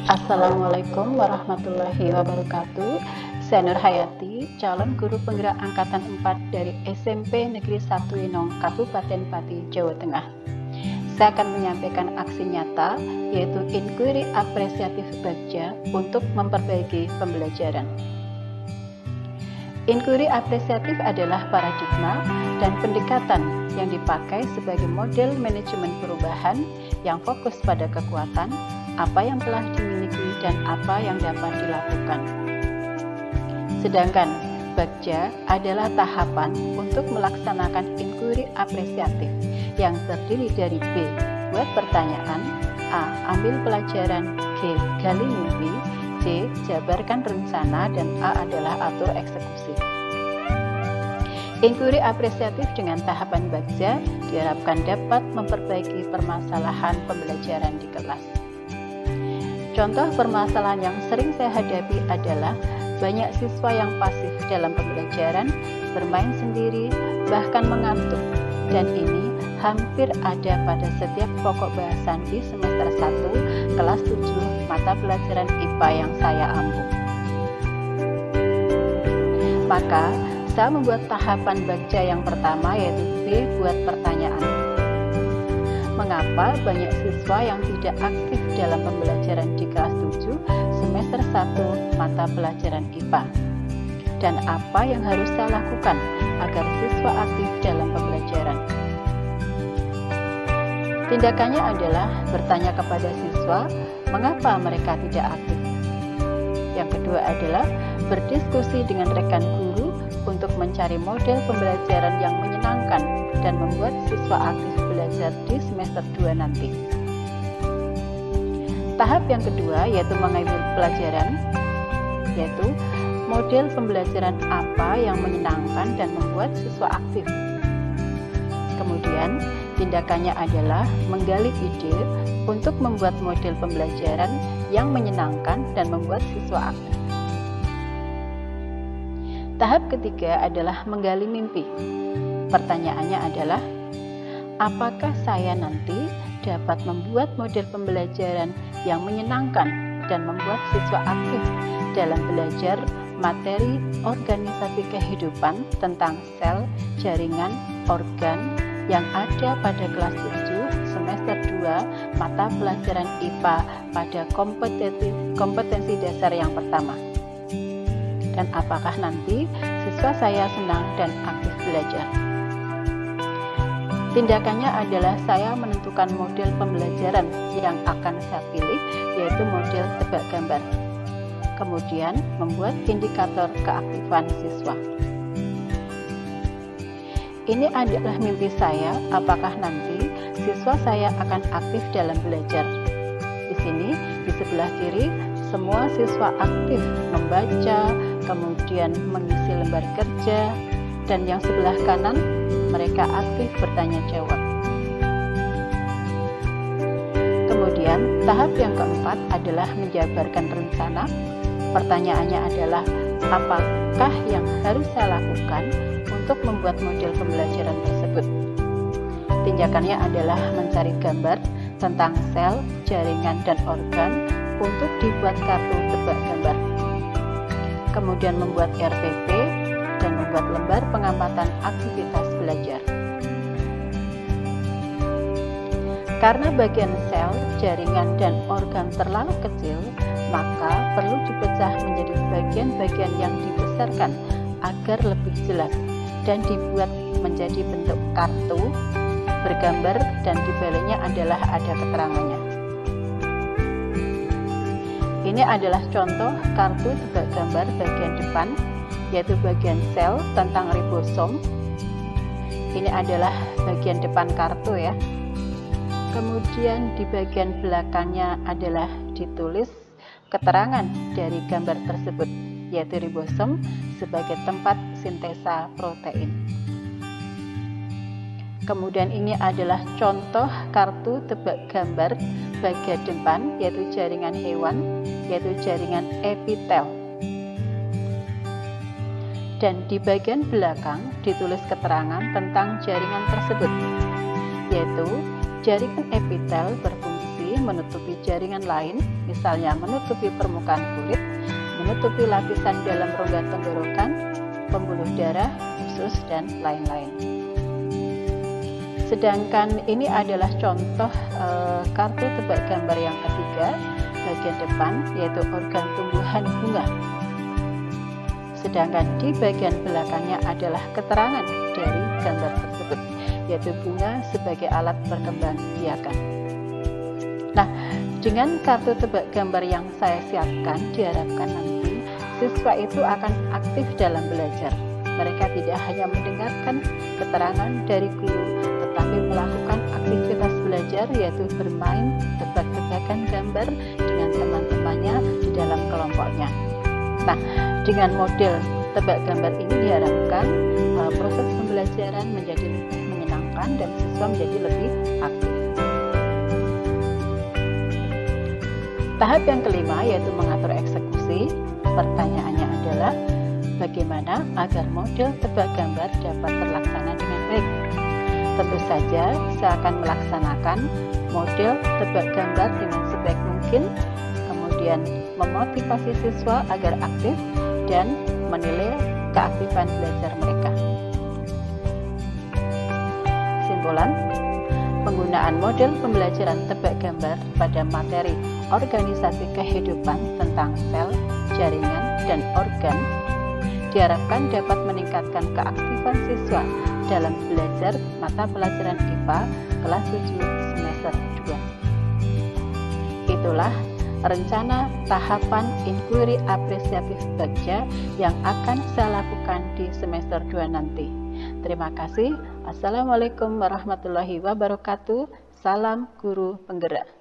Assalamualaikum warahmatullahi wabarakatuh. Saya Nur Hayati, calon guru penggerak angkatan 4 dari SMP Negeri 1 Winong, Kabupaten Pati, Jawa Tengah. Saya akan menyampaikan aksi nyata, yaitu inquiry apresiatif Bagja untuk memperbaiki pembelajaran. Inquiry apresiatif adalah paradigma dan pendekatan yang dipakai sebagai model manajemen perubahan yang fokus pada kekuatan, apa yang telah dimiliki dan apa yang dapat dilakukan. Sedangkan Bagja adalah tahapan untuk melaksanakan inquiry apresiatif yang terdiri dari B. Buat pertanyaan, A. Ambil pelajaran, G. Gali mimpi, C. Jabarkan rencana, dan A adalah atur eksekusi. Inquiry apresiatif dengan tahapan Bagja diharapkan dapat memperbaiki permasalahan pembelajaran di kelas. Contoh permasalahan yang sering saya hadapi adalah banyak siswa yang pasif dalam pembelajaran, bermain sendiri, bahkan mengantuk. Dan ini hampir ada pada setiap pokok bahasan di semester 1, kelas 7, mata pelajaran IPA yang saya ampu. Maka, saya membuat tahapan Bagja yang pertama, yaitu B. Buat pertanyaan. Mengapa banyak siswa yang tidak aktif dalam pembelajaran di kelas 7 semester 1 mata pelajaran IPA? Dan apa yang harus saya lakukan agar siswa aktif dalam pembelajaran? Tindakannya adalah bertanya kepada siswa mengapa mereka tidak aktif. Yang kedua adalah berdiskusi dengan rekan guru untuk mencari model pembelajaran yang menyenangkan dan membuat siswa aktif belajar di semester 2 nanti. Tahap yang kedua yaitu mengambil pelajaran, yaitu model pembelajaran apa yang menyenangkan dan membuat siswa aktif. Kemudian, tindakannya adalah menggali ide untuk membuat model pembelajaran yang menyenangkan dan membuat siswa aktif. Tahap ketiga adalah menggali mimpi. Pertanyaannya adalah, apakah saya nanti dapat membuat model pembelajaran yang menyenangkan dan membuat siswa aktif dalam belajar materi organisasi kehidupan tentang sel, jaringan, organ yang ada pada kelas 7 semester 2 mata pelajaran IPA pada kompetensi dasar yang pertama. Dan apakah nanti siswa saya senang dan aktif belajar? Tindakannya adalah saya menentukan model pembelajaran yang akan saya pilih, yaitu model tebak gambar. Kemudian membuat indikator keaktifan siswa. Ini adalah mimpi saya, apakah nanti siswa saya akan aktif dalam belajar. Di sini, di sebelah kiri, semua siswa aktif membaca, kemudian mengisi lembar kerja, dan yang sebelah kanan mereka aktif bertanya jawab. Kemudian tahap yang keempat adalah menjabarkan rencana. Pertanyaannya adalah, apakah yang harus saya lakukan untuk membuat model pembelajaran tersebut? Tindakannya adalah mencari gambar tentang sel, jaringan, dan organ untuk dibuat kartu tebak gambar. Kemudian membuat RPP dan membuat lembar pengamatan aktivitas belajar. Karena bagian sel, jaringan, dan organ terlalu kecil, maka perlu dipecah menjadi bagian-bagian yang dibesarkan agar lebih jelas dan dibuat menjadi bentuk kartu bergambar, dan di baliknya adalah ada keterangannya. Ini adalah contoh kartu tebak gambar bagian depan, yaitu bagian sel tentang ribosom. Ini adalah bagian depan kartu ya. Kemudian di bagian belakangnya adalah ditulis keterangan dari gambar tersebut, yaitu ribosom sebagai tempat sintesa protein. Kemudian ini adalah contoh kartu tebak gambar bagian depan, yaitu jaringan hewan, yaitu jaringan epitel. Dan di bagian belakang ditulis keterangan tentang jaringan tersebut, yaitu jaringan epitel berfungsi menutupi jaringan lain, misalnya menutupi permukaan kulit, menutupi lapisan dalam rongga tenggorokan, pembuluh darah, usus, dan lain-lain. Sedangkan ini adalah contoh kartu tebak gambar yang ketiga, bagian depan, yaitu organ tumbuhan bunga. Sedangkan di bagian belakangnya adalah keterangan dari gambar tersebut, yaitu bunga sebagai alat perkembangbiakan. Nah, dengan kartu tebak gambar yang saya siapkan, diharapkan nanti siswa itu akan aktif dalam belajar. Mereka tidak hanya mendengarkan keterangan dari guru, tetapi melakukan aktivitas belajar, yaitu bermain tebak-tebakan gambar dengan teman-temannya di dalam kelompoknya. Nah, dengan model tebak gambar ini diharapkan proses pembelajaran menjadi lebih menyenangkan dan siswa menjadi lebih aktif. Tahap yang kelima yaitu mengatur eksekusi. Pertanyaannya adalah bagaimana agar model tebak gambar dapat terlaksana dengan baik? Tentu saja saya akan melaksanakan model tebak gambar dengan sebaik mungkin, kemudian memotivasi siswa agar aktif dan menilai keaktifan belajar mereka. Kesimpulan, penggunaan model pembelajaran tebak gambar pada materi organisasi kehidupan tentang sel, jaringan, dan organ diharapkan dapat meningkatkan keaktifan siswa dalam belajar mata pelajaran IPA kelas 7 semester 2. Itulah rencana tahapan inquiry apresiatif Bagja yang akan saya lakukan di semester 2 nanti. Terima kasih. Assalamualaikum warahmatullahi wabarakatuh. Salam guru penggerak.